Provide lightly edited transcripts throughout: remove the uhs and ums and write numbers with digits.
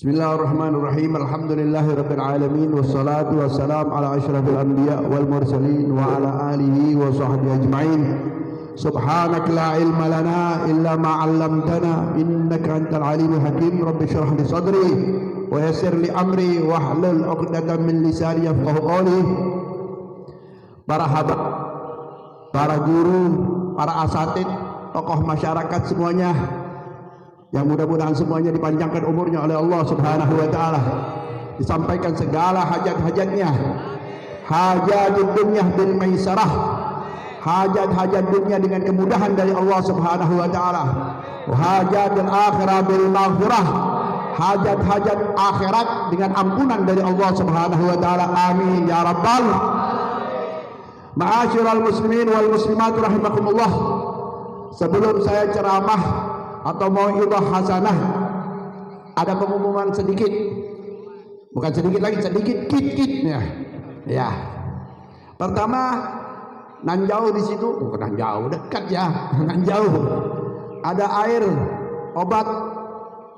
Bismillahirrahmanirrahim. Alhamdulillahirabbil alamin wassalatu wassalamu ala asyrafil anbiya wal mursalin wa ala alihi wa sahbihi ajmain. Subhanaka la ilma lana illa ma 'allamtana innaka antal alimul hakim. Rabbi shrah li sadri wa yassir li amri wahlul 'uqdatam min lisani yafqahu qawli. Para habaib, para guru, para asatid, tokoh masyarakat semuanya, yang mudah-mudahan semuanya dipanjangkan umurnya oleh Allah Subhanahu wa taala, disampaikan segala hajat-hajatnya, hajat dunia bil maisarah, hajat-hajat dunia dengan kemudahan dari Allah Subhanahu wa taala, hajat akhirah bil maghfirah, hajat-hajat akhirat dengan ampunan dari Allah Subhanahu wa taala. Amin ya rabbal. Ma'asyiral muslimin wal muslimat rahimakumullah. Sebelum saya ceramah atau mau'izah hasanah, ada pengumuman sedikit, bukan sedikit lagi, sedikit kit-kitnya. Ya, pertama, nan jauh di situ, bukan nan jauh, dekat ya, nan jauh. Ada air obat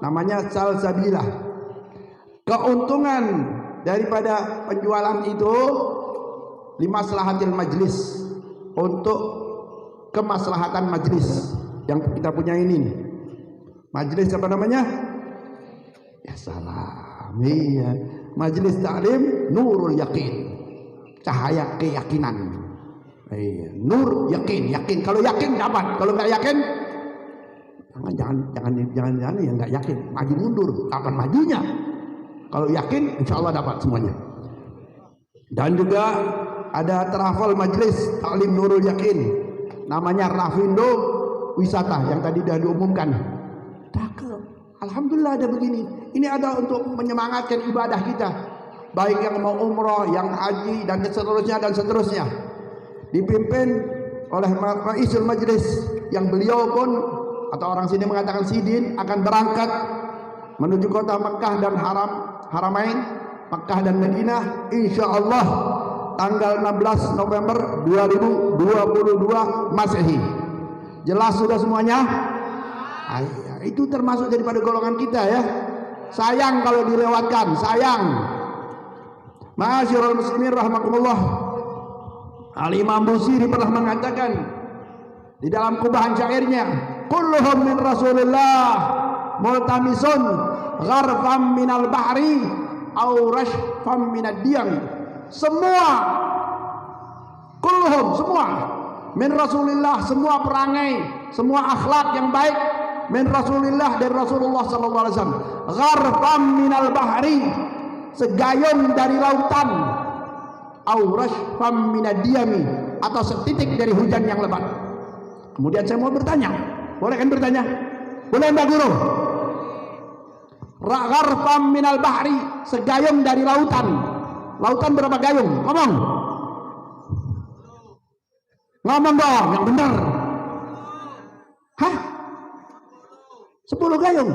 namanya salsabilah. Keuntungan daripada penjualan itu limaslahatil majlis, untuk kemaslahatan majlis yang kita punya ini nih. Majlis apa namanya? Ya salam. Iya, Majlis Ta'lim Nurul Yakin, cahaya keyakinan. Iya, nur yakin, yakin. Kalau yakin dapat, kalau nggak yakin jangan yang nggak yakin, maju mundur. Kapan majunya? Kalau yakin, insya Allah dapat semuanya. Dan juga ada travel Majlis Ta'lim Nurul Yakin, namanya Rafindo Wisata yang tadi sudah diumumkan. Cakep, alhamdulillah ada begini. Ini ada untuk menyemangatkan ibadah kita, baik yang mau umroh, yang haji, dan seterusnya dan seterusnya. Dipimpin oleh Raisul Majlis, yang beliau pun, atau orang sini mengatakan Sidin, akan berangkat menuju kota Mekah dan Haramain, Mekah dan Madinah, insya Allah tanggal 16 November 2022 Masehi. Jelas sudah semuanya? Itu termasuk daripada golongan kita ya. Sayang kalau dilewatkan, sayang. Ma'asyiral muslimin rahimakumullah. Al-Imam Busiri pernah mengatakan di dalam kubahan syairnya, kulluhum min Rasulillah multamisun gharfam minal bahri aw rashfam minad diyam. Semua, kulluhum, semua min Rasulillah, semua perangai, semua akhlak yang baik min Rasulillah, dari Rasulullah sallallahu alaihi wasallam. Gharfam minal bahri, segayung dari lautan, au rashfam minad diyami, atau setitik dari hujan yang lebat. Kemudian saya mau bertanya, boleh kan bertanya? Boleh Mbak Guru? Gharfam minal bahri, segayung dari lautan. Lautan berapa gayung? Ngomong. Ngomong dong, yang benar. Hah? 10 gayung?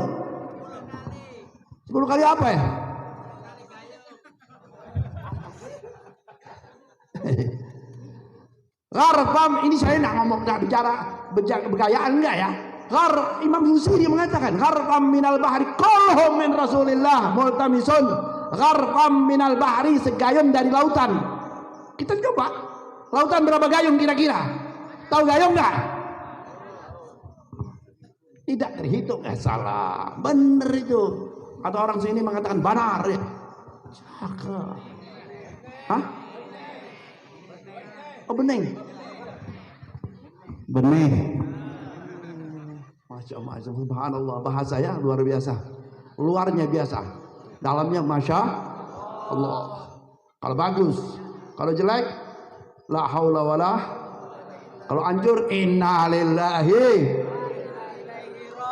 10 kali apa ya? Gharfam, ini saya nggak ngomong, nggak bicara begayaan enggak ya. Imam Busiri mengatakan gharfam minal bahri kulluhum min Rasulillah multamisun gharfam minal bahri, segayung dari lautan. Kita coba, lautan berapa gayung kira-kira? Tahu gayung nggak? Tidak terhitung. Salah, bener itu. Atau orang sini mengatakan banar ya. Cakep. Hah? Oh, bening. Bening. Masya Allah, subhanallah, bahasa ya luar biasa. Luarnya biasa, dalamnya masya Allah. Kalau bagus, kalau jelek la haula wala, kalau hancur inna lillahi.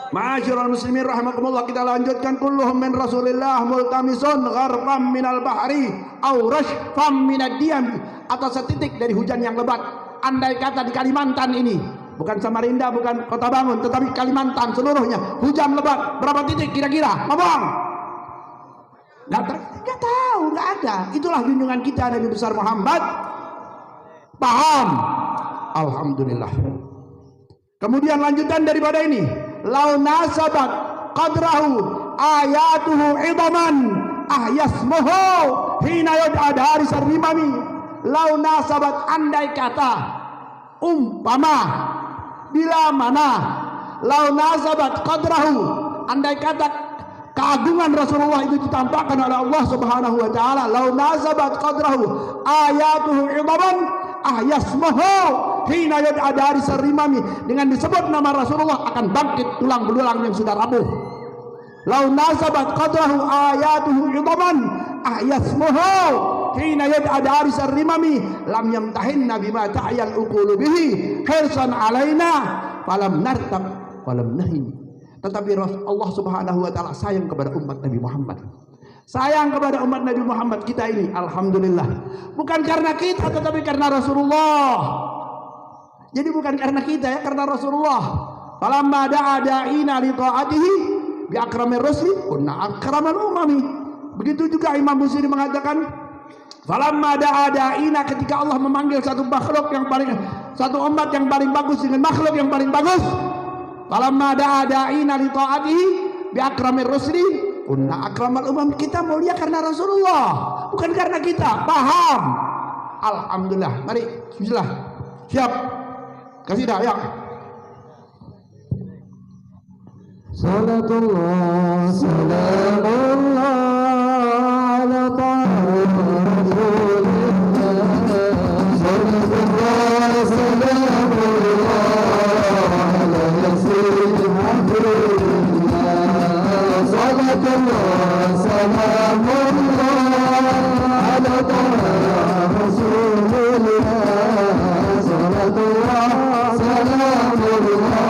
Ma'asyiral muslimin rahimakumullah, kita lanjutkan. Kulluhum min Rasulillah multamisun gharfam minal bahri aw rashfam minad diyam, atau setitik dari hujan yang lebat. Andai kata di Kalimantan ini, bukan Samarinda, bukan Kota Bangun, tetapi Kalimantan seluruhnya hujan lebat, berapa titik kira-kira? Ngomong. Nggak tahu, nggak ada. Itulah junjungan kita Nabi besar Muhammad. Paham? Alhamdulillah. Kemudian lanjutan daripada ini, lau nasabat qadrahu ayatuhu idaman ahyasmuhu hina yud'a dari sarrimami. Lau nasabat, andai kata, umpama, bila mana, lau nasabat qadrahu, andai kata keagungan Rasulullah itu ditampakkan oleh Allah Subhanahu wa taala, lau nasabat qadrahu ayatuhu idaman ahyasmuhu hina yud'a dari sarrimami, dengan disebut nama Rasulullah akan bangkit tulang belulang yang sudah rapuh. Lau nasabat qadrahu ayatuhu idaman ahyasmuhu hina yud'a dari sarrimami lam yamtahinna bima ta'yal uqulu bihi hirsan alaina falam nartab falam nahi. Tetapi Allah Subhanahu wa taala sayang kepada umat Nabi Muhammad. Sayang kepada umat Nabi Muhammad kita ini, alhamdulillah. Bukan karena kita, tetapi karena Rasulullah. Jadi bukan karena kita ya, karena Rasulullah. Falamma da'a da'ina li ta'atihi bi akramir rusli kunna akramal umami. Begitu juga Imam Busiri mengatakan, falamma da'a da'ina, ketika Allah memanggil satu makhluk yang paling, satu umat yang paling bagus dengan makhluk yang paling bagus. Falamma da'a da'ina li ta'atihi bi akramir rusli kunna akramal umam. Kita mulia karena Rasulullah, bukan karena kita. Paham? Alhamdulillah. Mari, bismillah. Siap? Kasih dah, ya. Salatullah salamullah ala ta'ala rasulillah. Salatullah salamullah ala yasin habibullah. Salatullah salamullah ala ta'ala rasulillah. Salatullah salamullah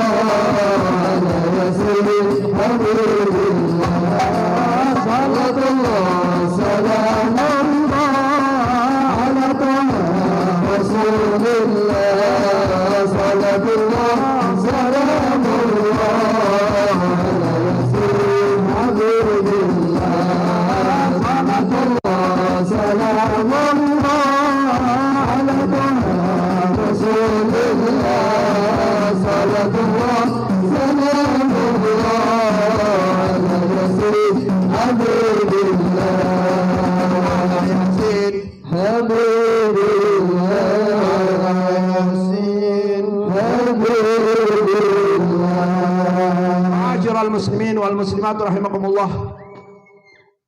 muslimin wal muslimat rahimakumullah.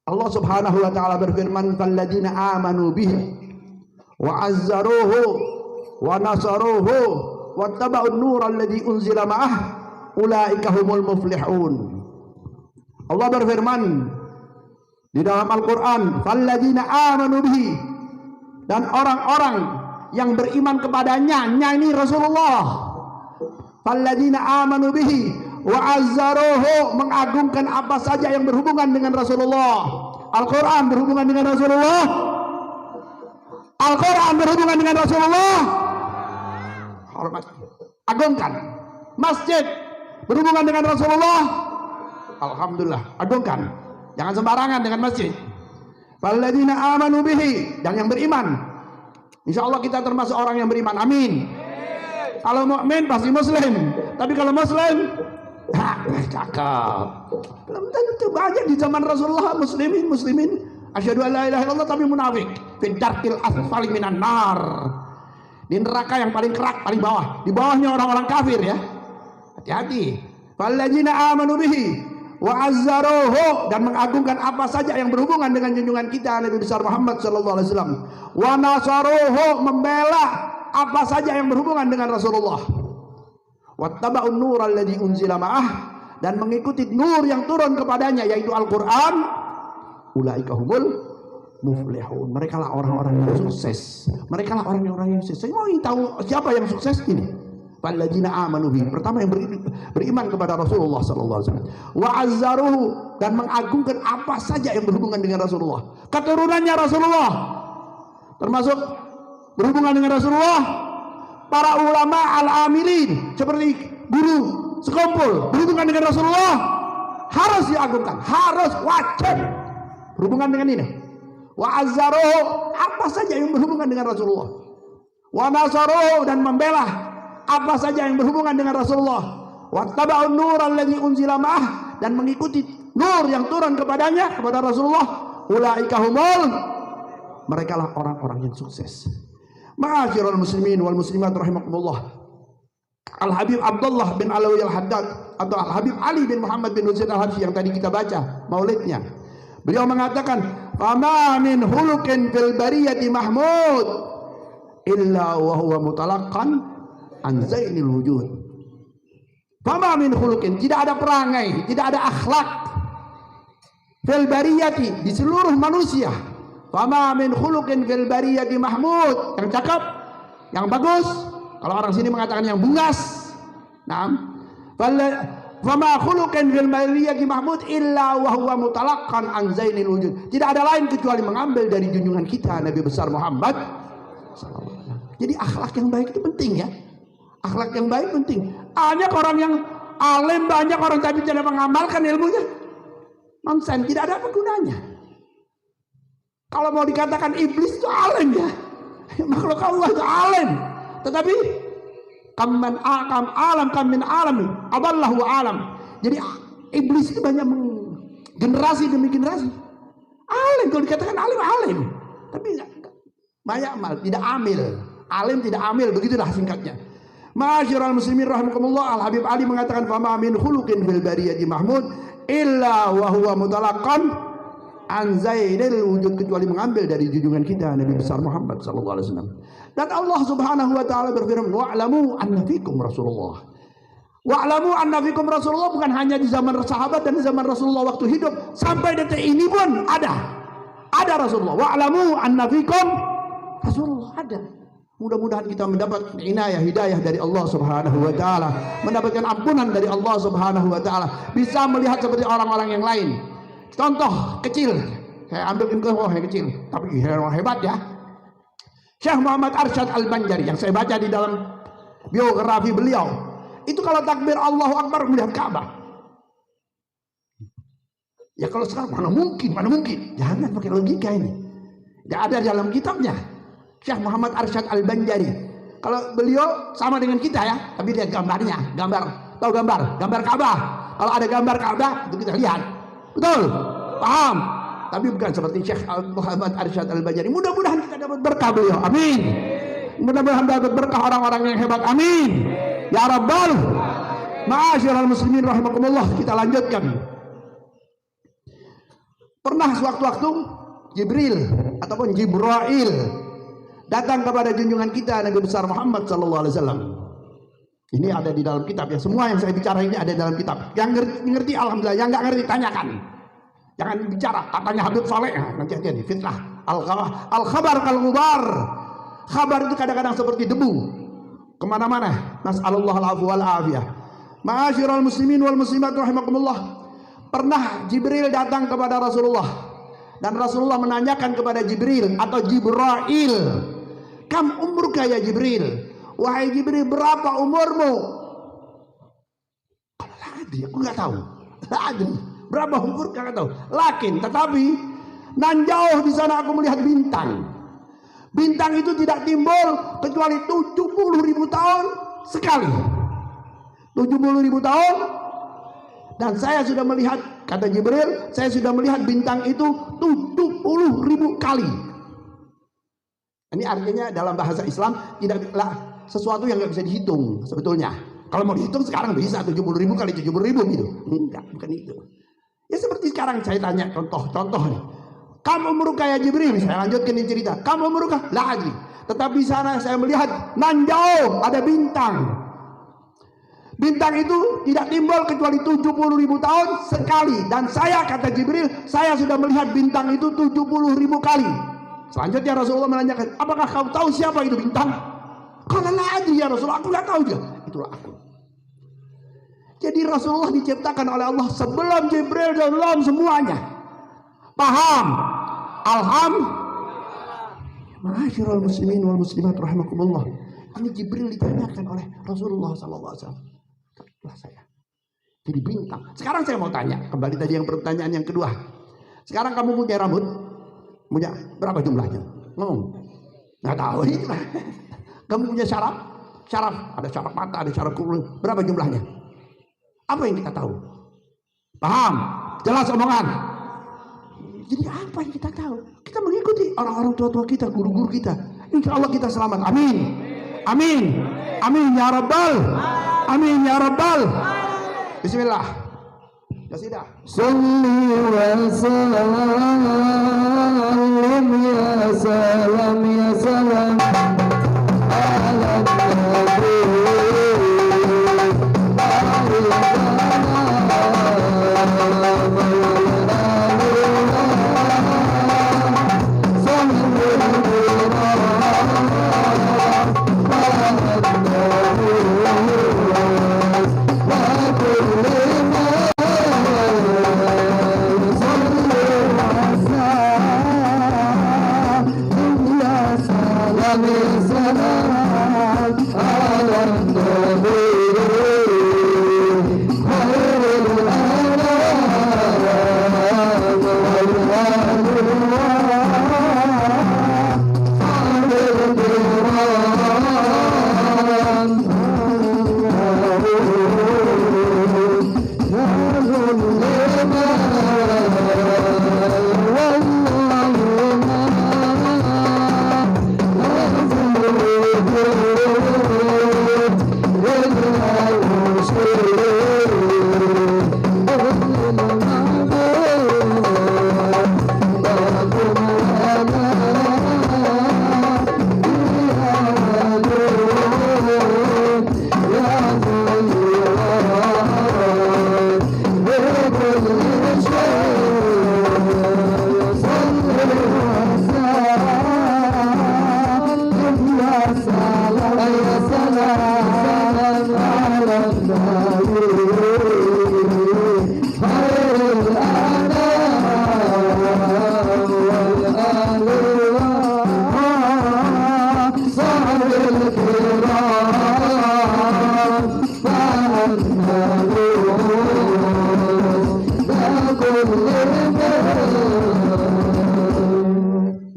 Allah Subhanahu wa taala berfirman, "Falladzina amanu bihi wa azzaruhu wa nasaruhu wattaba'un nural ladzi unzila ma'ah ulaika humul muflihun." Allah berfirman di dalam Al-Qur'an, "Falladzina amanu bihi," dan orang-orang yang beriman kepadanya, ini Rasulullah. "Falladzina amanu bihi wa azzaruhu," mengagungkan apa saja yang berhubungan dengan Rasulullah. Al-Quran berhubungan dengan Rasulullah. Al-Quran berhubungan dengan Rasulullah. Hormat, agungkan. Masjid berhubungan dengan Rasulullah. Alhamdulillah, agungkan. Jangan sembarangan dengan masjid. Falladzina amanu bihi, dan yang beriman. Insya Allah kita termasuk orang yang beriman. Amin. Kalau mukmin pasti muslim. Tapi kalau muslim, cakep. Belum tentu. Banyak di zaman Rasulullah muslimin asyhadu an la ilaha illallah tapi munafik. Fi darkil asfali minan nar. Di neraka yang paling kerak, paling bawah. Di bawahnya orang-orang kafir ya. Hati-hati. Falladzina amanu bihi wa azzaruhu, dan mengagungkan apa saja yang berhubungan dengan junjungan kita Nabi besar Muhammad sallallahu alaihi wasallam. Wa nasaruhu, membela apa saja yang berhubungan dengan Rasulullah. Wattaba'un nural ladzi unzila ma'ah, dan mengikuti nur yang turun kepadanya yaitu Al-Qur'an. Ulaika humul muflihun, mereka lah orang-orang yang sukses. Mereka lah orang-orang yang sukses. Saya mau tahu siapa yang sukses ini. Falladzina amanu bihi, pertama yang beriman kepada Rasulullah sallallahu alaihi wasallam. Wa azzaruhu, dan mengagungkan apa saja yang berhubungan dengan Rasulullah. Keturunannya Rasulullah termasuk berhubungan dengan Rasulullah. Para ulama al-amilin seperti guru sekumpul berhubungan dengan Rasulullah, harus diagungkan, harus wajib berhubungan dengan ini. Wa azzaruhu, apa saja yang berhubungan dengan Rasulullah. Wa nasaruhu, dan membela apa saja yang berhubungan dengan Rasulullah. Wattaba'un nural ladzi unzila ma'ah, dan mengikuti nur yang turun kepadanya, kepada Rasulullah, ulaika humul, mereka lah orang-orang yang sukses. Ma'asyiral muslimin wal muslimat rahimakumullah. Al-Habib Abdullah bin Alawi Al-Haddad atau Al-Habib Ali bin Muhammad bin Husain Al-Habsyi yang tadi kita baca maulidnya, beliau mengatakan, fama min hulukin fil bariyati mahmud illa wa huwa mutalaqqan an zainil wujud. Fama min hulukin, tidak ada perangai, tidak ada akhlak fil bariyati, di seluruh manusia. Fama min hulukin fil bariyati mahmud, yang cakep, yang bagus. Kalau orang sini mengatakan yang bungas. Naam. Fama khuluqan fil bariyati mahmud illa wa huwa mutalaqqan an zainil wujud. Tidak ada lain kecuali mengambil dari junjungan kita Nabi besar Muhammad sallallahu alaihi wasallam. Jadi akhlak yang baik itu penting ya. Akhlak yang baik penting. Banyak orang yang alim, banyak orang tapi tidak mengamalkan ilmunya. Nonsen, tidak ada apa gunanya. Kalau mau dikatakan iblis itu alim ya. Makhluk Allah itu alim. Tetapi kam min alam adallahu alam. Jadi iblis itu banyak generasi demi generasi. Alim, kalau dikatakan alim. Tapi banyak mal, tidak amil. Alim tidak amil, begitulah singkatnya. Ma'asyiral muslimin rahimakumullah, Al-Habib Ali mengatakan fama min khuluqin fil bariyati mahmud illa wa huwa mutalaqqan an zainil wujud, kecuali mengambil dari junjungan kita Nabi besar Muhammad sallallahu alaihi wasallam. Dan Allah Subhanahu wa taala berfirman, wa'lamu anna fikum Rasulullah. Wa'lamu anna fikum Rasulullah bukan hanya di zaman sahabat dan di zaman Rasulullah waktu hidup, sampai detik ini pun ada Rasulullah. Wa'lamu anna fikum Rasulullah, ada. Mudah-mudahan kita mendapat inayah hidayah dari Allah Subhanahu wa taala, mendapatkan ampunan dari Allah Subhanahu wa taala, bisa melihat seperti orang-orang yang lain. Contoh kecil, saya ambil contoh yang kecil, tapi hebat ya. Syekh Muhammad Arsyad Al-Banjari yang saya baca di dalam biografi beliau, itu kalau takbir Allahu Akbar melihat Ka'bah. Ya kalau sekarang mana mungkin? Jangan pakai logika ini. Tidak ada dalam kitabnya. Syekh Muhammad Arsyad Al-Banjari. Kalau beliau sama dengan kita ya, tapi lihat gambarnya, tahu gambar Ka'bah. Kalau ada gambar Ka'bah itu kita lihat. Betul? Paham? Tapi bukan seperti Syekh Muhammad Arsyad Al-Banjari. Mudah-mudahan kita dapat berkah beliau. Amin. Mudah-mudahan dapat berkah orang-orang yang hebat. Amin. Ya Rabbal. Ma'asyiral muslimin rahimakumullah, kita lanjutkan. Pernah sewaktu-waktu Jibril ataupun Jibrail datang kepada junjungan kita Nabi besar Muhammad sallallahu alaihi wasallam. Ini ada di dalam kitab ya. Semua yang saya bicara ini ada dalam kitab. Yang ngerti alhamdulillah, yang enggak ngerti tanyakan. Jangan bicara katanya Habib Saleh, nanti aja nih fitnah. Al-khabar kal-ghubar. Khabar itu kadang-kadang seperti debu kemana-mana. Nas'alullah al-'afwa wal afiyah. Ma'asyiral muslimin wal muslimat rahimakumullah. Pernah Jibril datang kepada Rasulullah dan Rasulullah menanyakan kepada Jibril atau Jibrail, kam umruka ya Jibril? Wahai Jibril, berapa umurmu? Kalau lagi aku nggak tahu. Lagi berapa umur nggak tahu. Lakin tetapi nan jauh di sana aku melihat bintang. Bintang itu tidak timbul kecuali 70.000 tahun sekali. 70.000 tahun. Dan saya sudah melihat, kata Jibril, saya sudah melihat bintang itu 70.000 kali. Ini artinya dalam bahasa Islam tidaklah sesuatu yang nggak bisa dihitung sebetulnya. Kalau mau dihitung sekarang bisa 70.000 kali 70.000 gitu. Enggak, bukan itu. Ya seperti sekarang saya tanya contoh nih. Kamu umruka ya Jibril, saya lanjutkan ini cerita. Kamu umruka? La adri. Tetapi sana saya melihat nan jauh ada bintang. Bintang itu tidak timbul kecuali 70.000 tahun sekali. Dan saya, kata Jibril, saya sudah melihat bintang itu 70.000 kali. Selanjutnya Rasulullah menanyakan, apakah kau tahu siapa itu bintang? Kalau la adri ya Rasulullah, aku nggak tahu dia. Itulah aku. Jadi Rasulullah diciptakan oleh Allah sebelum Jibril dan belum semuanya. Paham? Ma'asyiral muslimin wal muslimat rahimakumullah. Ini Jibril ditanyakan oleh Rasulullah sallallahu alaihi wasallam. Itulah saya. Jadi bintang. Sekarang saya mau tanya, kembali tadi yang pertanyaan yang kedua. Sekarang kamu punya rambut? Punya berapa jumlahnya? Ngomong. Nggak tahu itu. Kamu punya syaraf? Syaraf, ada syaraf mata, ada syaraf kulit. Berapa jumlahnya? Apa yang kita tahu? Paham? Jelas omongan. Jadi apa yang kita tahu? Kita mengikuti orang-orang tua-tua kita, guru-guru kita. Insya Allah kita selamat. Amin. Amin. Amin ya Rabbal. Amin ya Rabbal. Bismillah. Ya sudah. Salli wa sallim ya salam ya salam ala nabi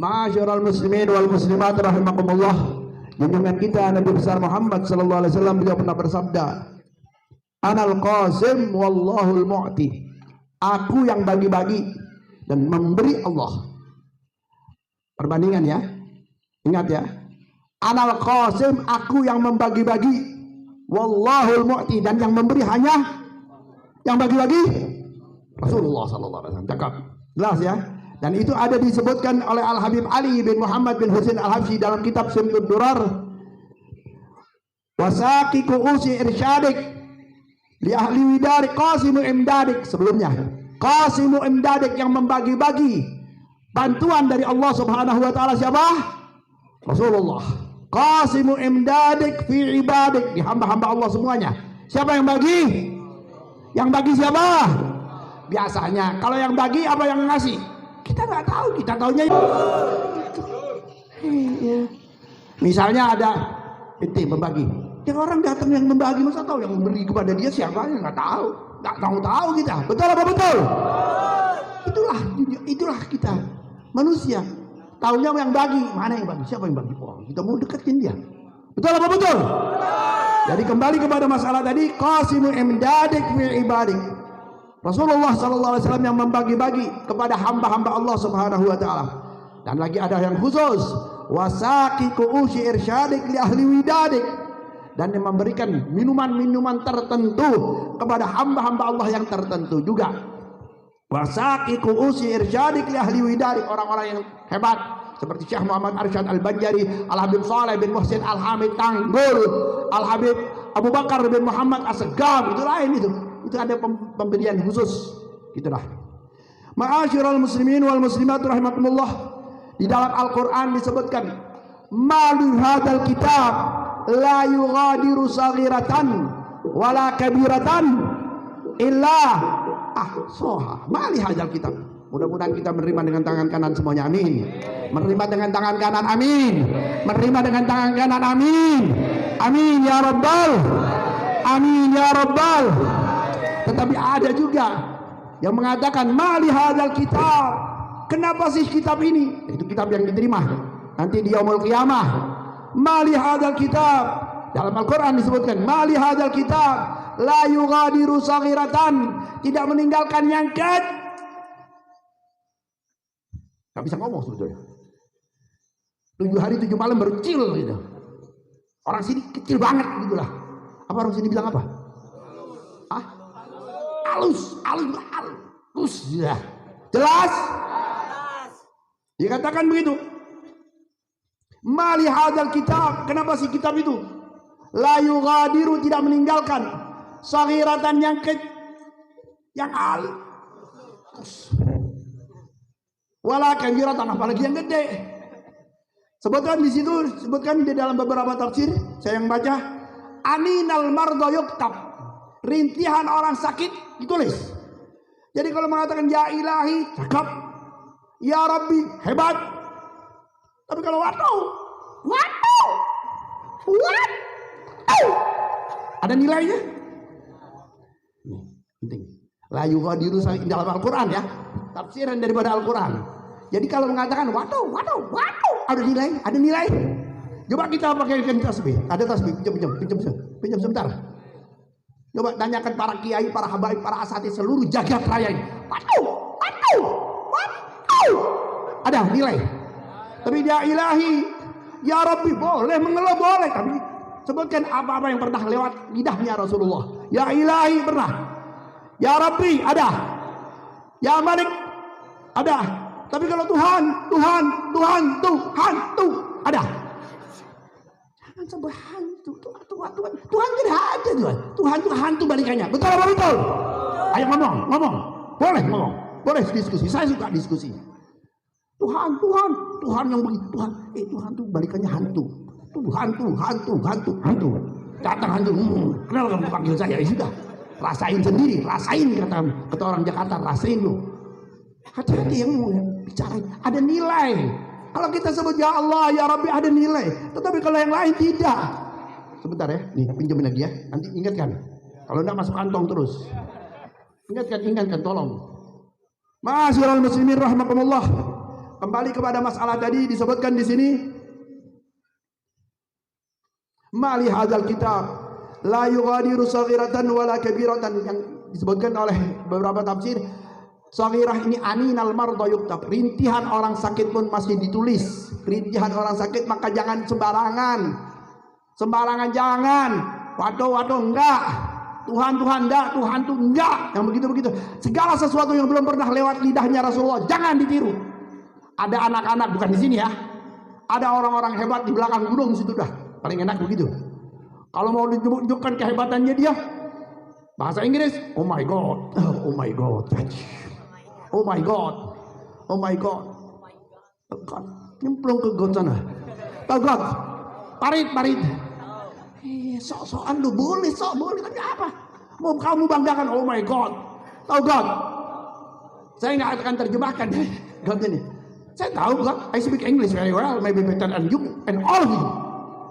Ma'asyiral muslimin wal muslimat rahimakumullah. Junjungan kita Nabi besar Muhammad sallallahu alaihi wasallam beliau pernah bersabda, "Anal qasim wallahul mu'ti." Aku yang bagi-bagi dan memberi Allah. Perbandingan ya. Ingat ya. Anal qasim, aku yang membagi-bagi. Wallahul mu'ti, dan yang memberi hanya yang bagi-bagi Rasulullah sallallahu alaihi wasallam. Cakap. Jelas ya. Dan itu ada disebutkan oleh Al-Habib Ali bin Muhammad bin Husain Al-Habsyi dalam kitab Simtud Durar. Wasaqi ku'usi irsyadik li ahli widarik qasimu imdadik. Sebelumnya qasimu imdadik, yang membagi-bagi bantuan dari Allah subhanahu wa ta'ala siapa? Rasulullah. Qasimu imdadik fi ibadik, di hamba-hamba Allah semuanya. Siapa yang bagi? Yang bagi siapa? Biasanya kalau yang bagi apa yang ngasih? Kita nggak tahu, kita taunya itu. Misalnya ada itu membagi, yang orang datang yang membagi, masa tahu yang memberi kepada dia siapa? Nggak tahu, nggak tahu kita. Betul apa betul? Itulah kita manusia. Tahunya yang bagi, mana yang bagi? Siapa yang bagi? Oh, kita mau deketin dia. Betul apa betul? Jadi kembali kepada masalah tadi, qasimu imdadik fi ibadik. Rasulullah sallallahu alaihi wasallam yang membagi-bagi kepada hamba-hamba Allah subhanahu wa ta'ala. Dan lagi ada yang khusus, wasaqi ku'usi irsyadik li ahli widadik, dan yang memberikan minuman-minuman tertentu kepada hamba-hamba Allah yang tertentu juga. Wasaqi ku'usi irsyadik li ahli widadik, orang-orang yang hebat seperti Syekh Muhammad Arsyad Al-Banjari, Al-Habib Saleh bin Muhsin Al-Hamid Tanggul, Al-Habib Abu Bakar bin Muhammad As-Segaf, itu lain itu. Itu ada pemberian khusus, gitulah. Ma'asyiral muslimin wal muslimat rahimakumullah. Di dalam Al-Qur'an disebutkan, "Malu hadzal kitab la yughadiru saghiratan wala kabiratan illa ahsaha." Mali hadzal kitab. Mudah-mudahan kita menerima dengan tangan kanan semuanya, amin. Menerima dengan tangan kanan, amin. Menerima dengan tangan kanan, amin. Amin ya Rabbal. Amin ya Rabbal. Tetapi ada juga yang mengatakan, mali hadzal kitab, kenapa sih kitab ini? Itu kitab yang diterima nanti di yaumul qiyamah. Mali hadzal kitab, dalam Al-Quran disebutkan, mali hadzal kitab la yughadiru saghiratan, tidak meninggalkan yang kecil. Gak bisa ngomong sebetulnya. 7 hari 7 malam baru kecil gitu. Orang sini kecil banget gitulah. Apa orang sini bilang apa? Ah? Halus ya. Jelas? Dikatakan begitu. Mali hadzal kitab, kenapa sih kitab itu? La yughadiru, tidak meninggalkan saghiratan yang halus. Wala kabiratan, apalagi yang gede. Sebutkan di situ, sebutkan di dalam beberapa tafsir saya yang baca, aninal mardo yuktab, rintihan orang sakit ditulis. Jadi kalau mengatakan ya ilahi, cakep, ya rabbi, hebat. Tapi kalau waduh, ada nilainya. Ini penting. La yughadiru dalam Al-Quran ya, tafsiran daripada Al-Quran. Jadi kalau mengatakan waduh, ada nilai. Coba kita pakai tasbih. Ada tasbih, pinjam sebentar. Coba tanyakan para kiai, para habaib, para asatidz seluruh jagat raya ini. Waduh. Ada nilai. Tapi ya ilahi, ya rabbi, boleh mengeluh boleh. Tapi sebutkan apa-apa yang pernah lewat lidahnya Rasulullah. Ya ilahi pernah. Ya rabbi ada. Ya malik ada. Tapi kalau Tuhan ada. Jangan sampai hantu. Tuhan tidak ada Tuhan. Tuhan itu hantu balikannya. Betul apa betul? Ayo ngomong. Boleh ngomong. Boleh diskusi. Saya suka diskusi. Tuhan yang begitu. Tuhan itu balikannya hantu. Hantu. Datang hantu. Kenapa kamu panggil saya? Ya sudah. Rasain sendiri. Kata orang Jakarta. Rasain lu. Hati-hati yang bicara. Ada nilai. Kalau kita sebut ya Allah, ya Rabbi, ada nilai. Tetapi kalau yang lain tidak. Sebentar ya. Nih pinjamin lagi ya. Nanti ingatkan. Kalau enggak masuk kantong terus. Ingatkan tolong. Ma'asyiral muslimin rahimakumullah. Kembali kepada masalah tadi disebutkan di sini. Mali hadzal kitab la yughadiru saghiratan wala kabiratan, yang disebutkan oleh beberapa tafsir. Saghirah ini aninal mardo yuktab, rintihan orang sakit pun masih ditulis. Rintihan orang sakit, maka jangan sembarangan jangan. Waduh enggak. Tuhan enggak, Tuhan tuh enggak. Yang begitu-begitu. Segala sesuatu yang belum pernah lewat lidahnya Rasulullah jangan ditiru. Ada anak-anak, bukan di sini ya. Ada orang-orang hebat di belakang gunung situ dah. Paling enak begitu. Kalau mau ditunjukkan kehebatannya dia, bahasa Inggris, oh my god, nyemplung ke got sana. Tahu got, parit. Sok-sokan lu boleh, tapi apa? Mau kamu banggakan, oh my god, tahu got? Saya nggak akan terjemahkan got ini. Saya tahu got, I speak English very well, maybe better than you and all of you.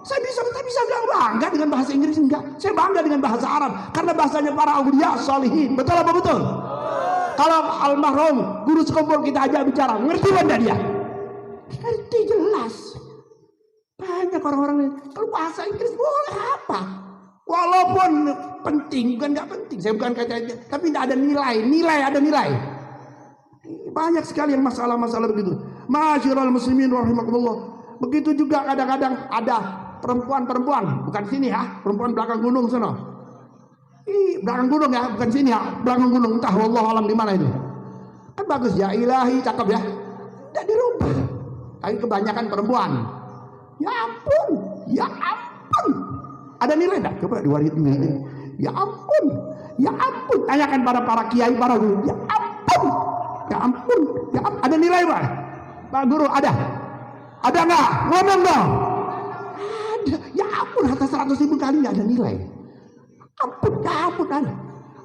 Saya bisa bilang bangga dengan bahasa Inggris enggak? Saya bangga dengan bahasa Arab karena bahasanya para awliya salihin. Betul apa betul? Kalau almarhum guru sekumpul kita aja bicara, ngerti enggak dia? Ngerti jelas. Banyak orang-orang yang kalau bahasa Inggris boleh apa? Walaupun penting, bukan enggak penting. Saya bukan kata-kata, tapi tidak ada nilai. Banyak sekali yang masalah-masalah begitu. Ma'asyiral muslimin rahimakumullah. Begitu juga kadang-kadang ada perempuan, bukan sini ya, perempuan belakang gunung sana. Belakang gunung ya, bukan sini ya, belakang gunung, entah wallahu alam di mana itu. Kan bagus ya, ilahi, cakep ya. Tidak dirubah. Tapi kebanyakan perempuan. Ya ampun. Ada nilai enggak? Coba diwaris ini. Ya ampun. Tanyakan pada para kiai, para guru. Ya ampun. Ada nilai Pak? Pak Guru ada? Ada enggak? Ngomong dong. Ada. Ya ampun, atas 100.000 kali ada nilai. Ampun ada.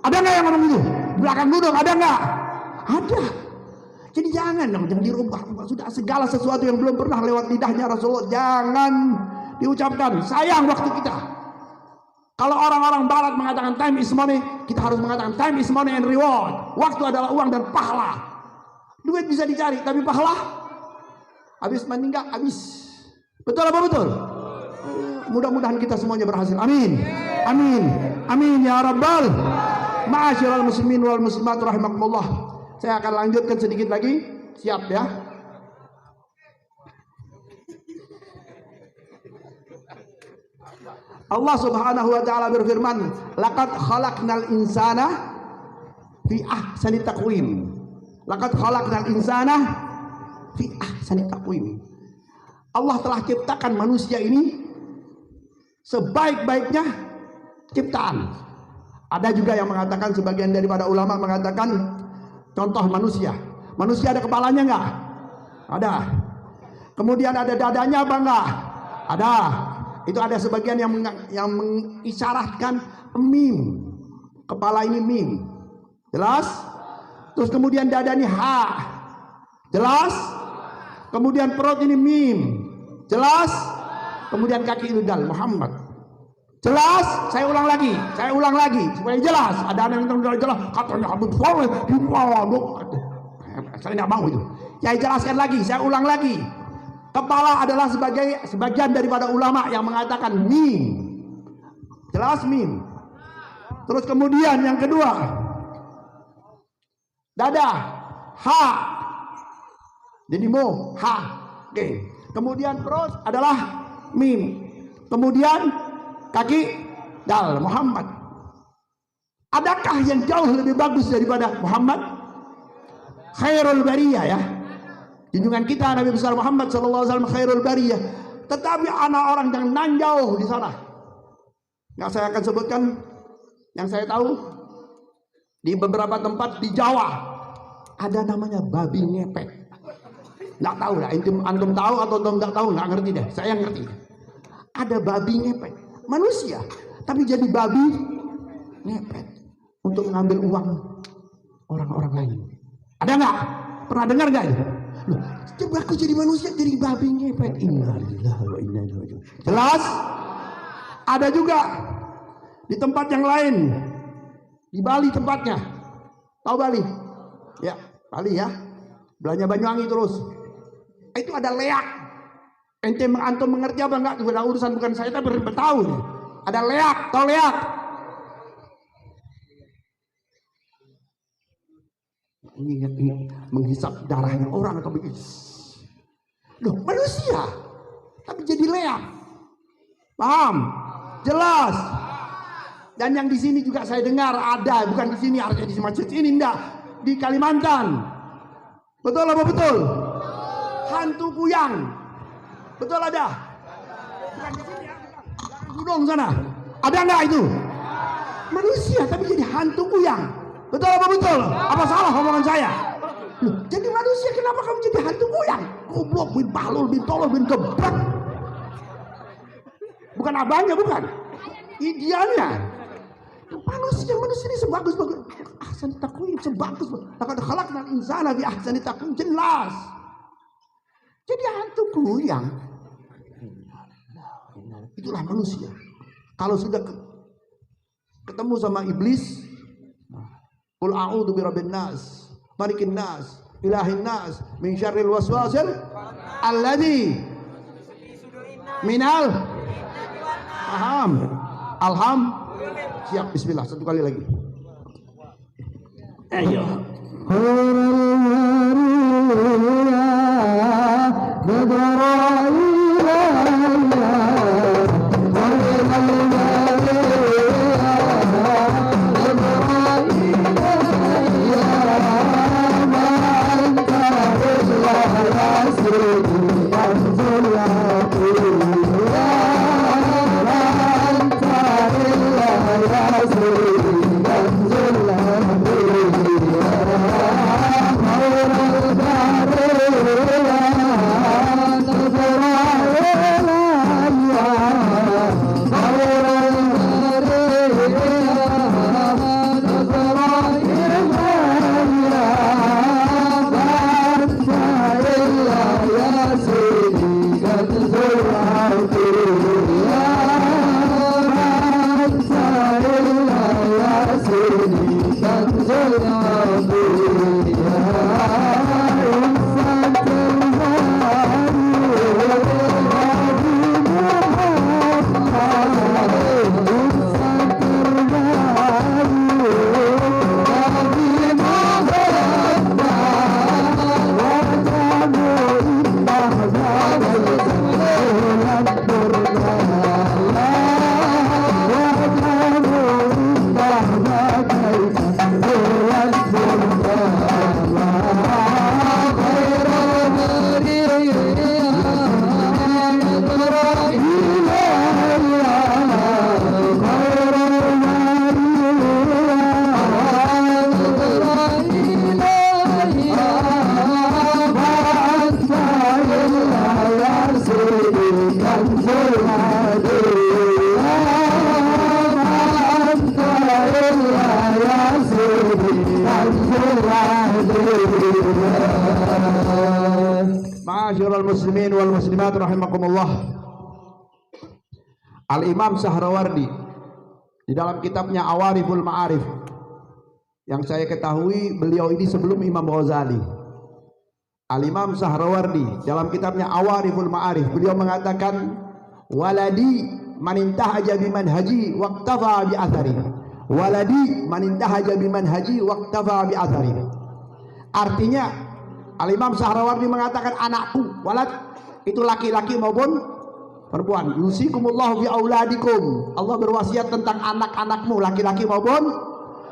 Ada enggak yang ngomong itu? Belakang gunung ada enggak? Ada. Jadi jangan dirubah. Sudah segala sesuatu yang belum pernah lewat lidahnya Rasulullah jangan diucapkan. Sayang waktu kita. Kalau orang-orang barat mengatakan time is money, kita harus mengatakan time is money and reward. Waktu adalah uang dan pahala. Duit bisa dicari, tapi pahala habis meninggal habis. Betul apa betul? Mudah-mudahan kita semuanya berhasil. Amin. Amin ya rabbal. Ma'asyiral muslimin wal muslimat rahimakumullah. Saya akan lanjutkan sedikit lagi. Siap ya? Allah Subhanahu wa taala berfirman, "Laqad khalaqnal insana fi ahsani taqwim." Laqad khalaqnal insana fi ahsani taqwim. Allah telah ciptakan manusia ini sebaik-baiknya ciptaan. Ada juga yang mengatakan, sebagian daripada ulama mengatakan, contoh manusia. Manusia ada kepalanya enggak? Ada. Kemudian ada dadanya apa enggak? Ada. Itu ada sebagian yang mengisyaratkan mim. Kepala ini mim. Jelas? Terus kemudian dada ini ha. Jelas? Kemudian perut ini mim. Jelas? Kemudian kaki ini dal Muhammad. Jelas? Saya ulang lagi supaya jelas. Ada yang jelas katanya kamu soleh di pondok. Saya enggak mau itu. Saya jelaskan lagi, saya ulang lagi. Kepala adalah sebagian daripada ulama yang mengatakan mim. Jelas mim. Terus kemudian yang kedua, dada ha. Jadi mo ha. Oke. Kemudian perut adalah mim. Kemudian kaki dal Muhammad. Adakah yang jauh lebih bagus daripada Muhammad? Khairul bariyah ya. Junjungan kita Nabi besar Muhammad sallallahu alaihi wasallam khairul bariyah. Tetapi anak orang yang nan jauh di sana. Yang saya akan sebutkan, yang saya tahu di beberapa tempat di Jawa ada namanya babi ngepet. Nggak tahu lah, antum tahu atau nggak tahu, nggak ngerti deh. Saya ngerti. Ada babi ngepet, manusia, tapi jadi babi ngepet untuk mengambil uang orang-orang lain. Ada nggak? Pernah dengar nggak? Loh, coba aku jadi manusia jadi babi ngepet. Innalillahi wa inna ilaihi raji'un. Jelas? Ada juga di tempat yang lain. Di Bali tempatnya. Tahu Bali? Ya, Bali ya. Belanja Banyuwangi terus. Itu ada leak. Ente antum mengerti apa enggak? Itu urusan bukan saya, tapi bertahu. Ada leak, tahu leak? Ini menghisap darahnya orang atau begitu. Loh, manusia tapi jadi leak. Paham? Jelas. Dan yang di sini juga saya dengar ada, bukan di sini, artinya di masjid ini enggak, di Kalimantan. Betul apa betul? Hantu kuyang. Betul ada? Bukan di sini ya, belakang gunung sana. Ada enggak itu? Manusia tapi jadi hantu kuyang. Betul apa betul? Apa salah omongan saya? Loh, jadi manusia kenapa kamu jadi hantu kuyang? Goblok, bin palul, bin tolol, bin gebrak. Bukan abangnya, bukan. Idealnya. Manusia ini sebagus-bagus. Ahsan taqwim, sebagus. Laqad khalaqnal insana bi ahsani taqwim, jelas. Jadi hantu kuyang. Itulah manusia. Kalau sudah ketemu sama iblis, qul a'udzu birabbin nas, malikin nas, ilahin nas, min syarril waswasil alladzi minal. Paham? Siap, bismillah, satu kali lagi. Ayo. Ma'asyiral muslimin wal muslimat rahimakumullah. Al-Imam Sahrawardi di dalam kitabnya Awariful Ma'arif, yang saya ketahui beliau ini sebelum Imam Ghazali. Al-Imam Sahrawardi dalam kitabnya Awariful Ma'arif, beliau mengatakan, waladi man intahaja bimanhaji waqtafa bi athari. Waladi man intahaja bimanhaji waqtafa bi athari. Artinya Al-Imam Sahrawardi mengatakan, anakku, walad itu laki-laki maupun perempuan. Yusikumullahu fi auladikum. Allah berwasiat tentang anak-anakmu, laki-laki maupun.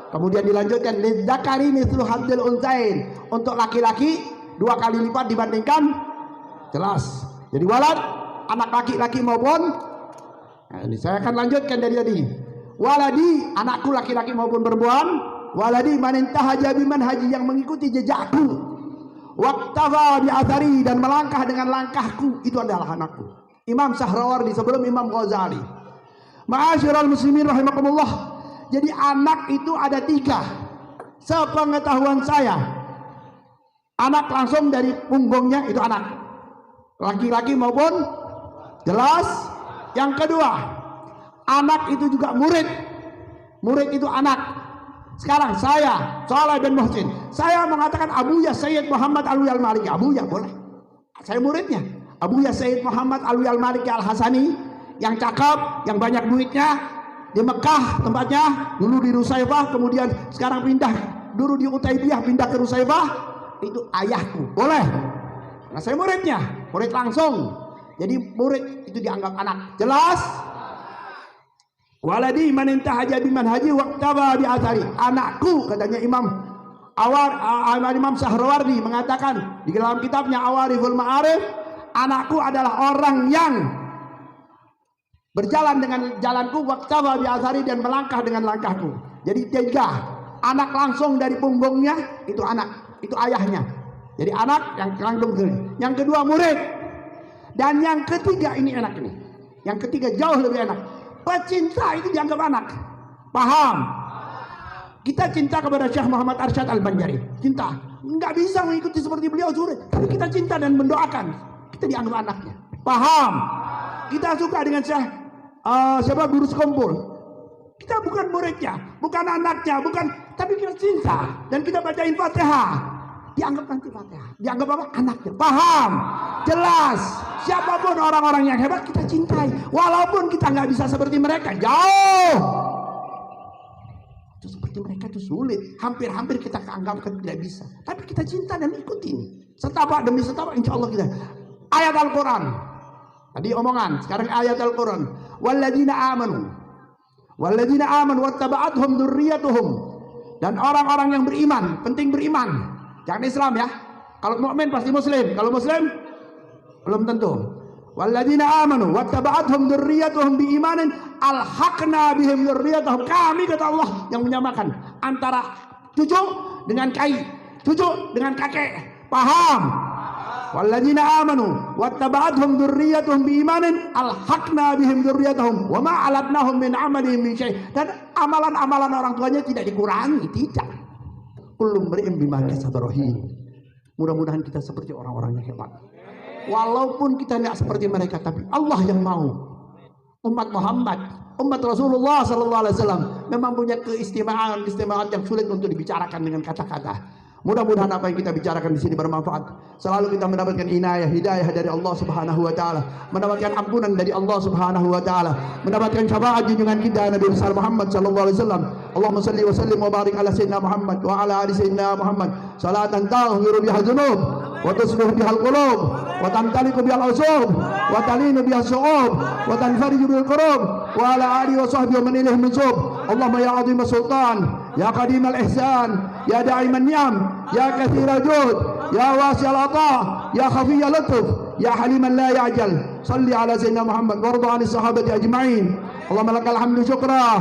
Kemudian dilanjutkan, lidzakari mithlu hadzil unsain. Untuk laki-laki 2 kali lipat dibandingkan, jelas. Jadi walad, anak laki-laki maupun. Nah, ini saya akan lanjutkan dari tadi. Waladi, anakku laki-laki maupun perempuan. Waladi man intahaja bimanhaji, yang mengikuti jejakku. Waqtafa bi athari, dan melangkah dengan langkahku, itu adalah anakku. Imam Sahrawardi sebelum Imam Ghazali. Ma'asyiral muslimin rahimakumullah. Jadi anak itu ada 3. Sepengetahuan saya, anak langsung dari punggungnya itu anak, laki-laki maupun, jelas. Yang kedua, anak itu juga murid. Murid itu anak. Sekarang saya, Saleh bin Muhsin, saya mengatakan Abuya Sayyid Muhammad Alwi Al-Maliki. Abuya boleh, saya muridnya. Abuya Sayyid Muhammad Alwi Al-Maliki Al-Hasani, yang cakep, yang banyak duitnya, di Mekah tempatnya, dulu di Rusaifah, kemudian sekarang pindah, dulu di Utaibiyah pindah ke Rusaifah. Itu ayahku, boleh. Nah, saya muridnya, murid langsung. Jadi murid itu dianggap anak, jelas. Waladi man intahaja bimanhaji waqtaba bi athari. Anakku, katanya Imam Sahrawardi mengatakan di dalam kitabnya Awariful Ma'arif, anakku adalah orang yang berjalan dengan jalanku, waqtaba bi athari, dan melangkah dengan langkahku. Jadi 3, anak langsung dari punggungnya itu anak, itu ayahnya. Jadi anak yang langsung. Yang kedua murid, dan yang ketiga ini enak ini. Yang ketiga jauh lebih enak. Pecinta itu dianggap anak. Paham? Kita cinta kepada Syekh Muhammad Arsyad Al-Banjari. Cinta. Enggak bisa mengikuti seperti beliau, sulit. Tapi kita cinta dan mendoakan. Kita dianggap anaknya. Paham? Kita suka dengan Syekh siapa, Guru Sekumpul. Kita bukan muridnya, bukan anaknya, bukan, tapi kita cinta dan kita bacain Fatihah. Dianggap nanti Fatihah. Dianggap apa? Anaknya. Paham? Jelas. Siapapun orang-orang yang hebat kita cintai, walaupun kita nggak bisa seperti mereka, jauh. Itu seperti mereka itu sulit, hampir-hampir kita anggap tidak bisa. Tapi kita cinta dan ikutin, setapak demi setapak, insya Allah kita. Ayat Al-Quran. Tadi omongan, sekarang ayat Al-Quran. Walladzina amanu wattaba'athum dzurriyyatuhum. Dan orang-orang yang beriman, penting beriman. Jangan Islam ya. Kalau mukmin pasti muslim, kalau muslim belum tentu. Walladzina amanu wattaba'athum dzurriyyatuhum biimanin alhaqna bihim dzurriyyatahum. Kami, kata Allah, yang menyamakan antara cucu dengan cucu dengan kakek. Paham? Walladzina amanu wattaba'athum dzurriyyatuhum biimanin alhaqna bihim dzurriyyatahum wa ma alatnahum min amalihim min syai'. Dan amalan-amalan orang tuanya tidak dikurangi, tidak. Kullu mri'in bima kasaba rahin. Mudah-mudahan kita seperti orang-orang yang hebat. Walaupun kita tidak seperti mereka, tapi Allah yang mau. Umat Muhammad, umat Rasulullah SAW memang punya keistimewaan yang sulit untuk dibicarakan dengan kata-kata. Mudah-mudahan apa yang kita bicarakan di sini bermanfaat. Selalu kita mendapatkan inayah, hidayah dari Allah Subhanahu wa taala, mendapatkan ampunan dari Allah Subhanahu wa taala, mendapatkan syafaat junjungan kita Nabi besar Muhammad sallallahu alaihi wasallam. Allahumma shalli wa sallim wa barik ala sayyidina Muhammad wa ala ali sayyidina Muhammad salatan taghfiru biha dzunub wa tuslihu biha al-qulub wa tantaliqu biha al-usub wa talinu biha as-su'ub wa tanfariju bil qurub wa ala alihi wa sahbihi wa man ilaihi mansub. Allahumma ya azim sultan, ya qadim al-ihsan, ya da'im an-ni'am, ya kathir al-jud, ya wasi' al-ata, ya khafi al-lutf, ya haliman la ya'jal. Salli ala sayyidina Muhammad warda 'anil sahabati ajma'in. Allahumma lakal hamdu syukrah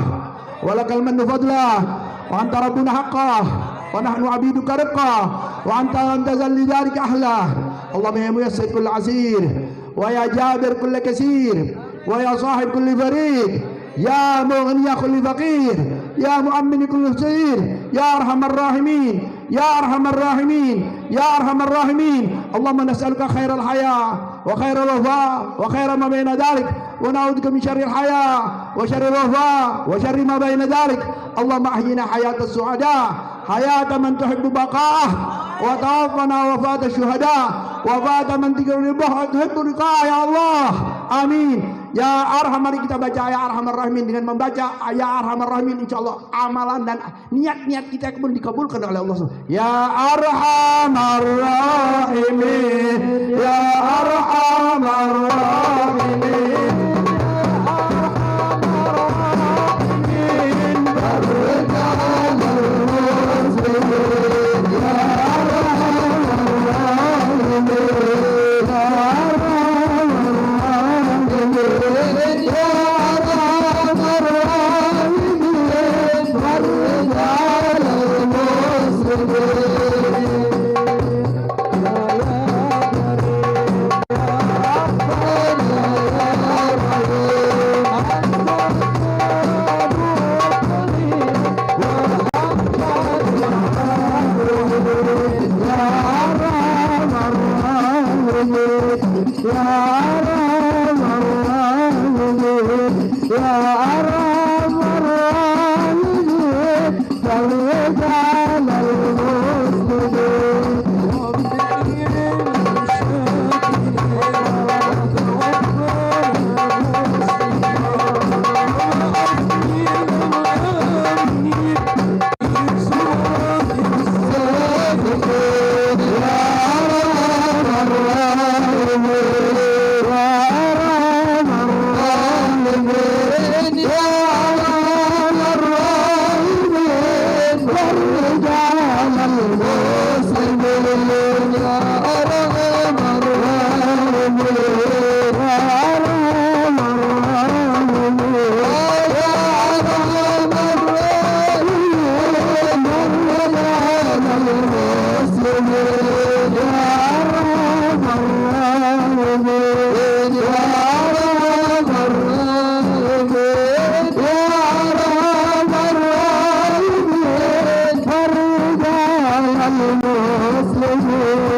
wa lakal mannu fadlah wa anta rabbuna haqqah wa nahnu 'abiduka riqqah wa anta antazal lidhalika ahlah. Allahumma ya muyassir kull 'asir wa ya jabir kull kasir wa ya sahib kull farid, ya mughni kulli faqir, ya mu'ammin kulli sa'ir, ya arhamar rahimin, ya arhamar rahimin, ya arhamar rahimin. Allahumma nas'aluka khairal haya wa khairal wafa wa khairal ma baina dhalik wa na'udzubika min syarril haya wa syarril wafa wa syarri ma baina dhalik. Allahumma ahyina hayatas suhada hayata man tuhibbu baqa'ah wa tawaffana wafata syuhada wafata man tuhibbu liqa'ah ya Allah. Amin. Ya Arhamar, kita baca ya Arhamar Rahimin. Dengan membaca ya Arhamar Rahimin, insyaallah amalan dan niat-niat kita pun dikabulkan oleh Allah. Ya Arhamar Rahimin, ya Arhamar Rahimin. Muslimin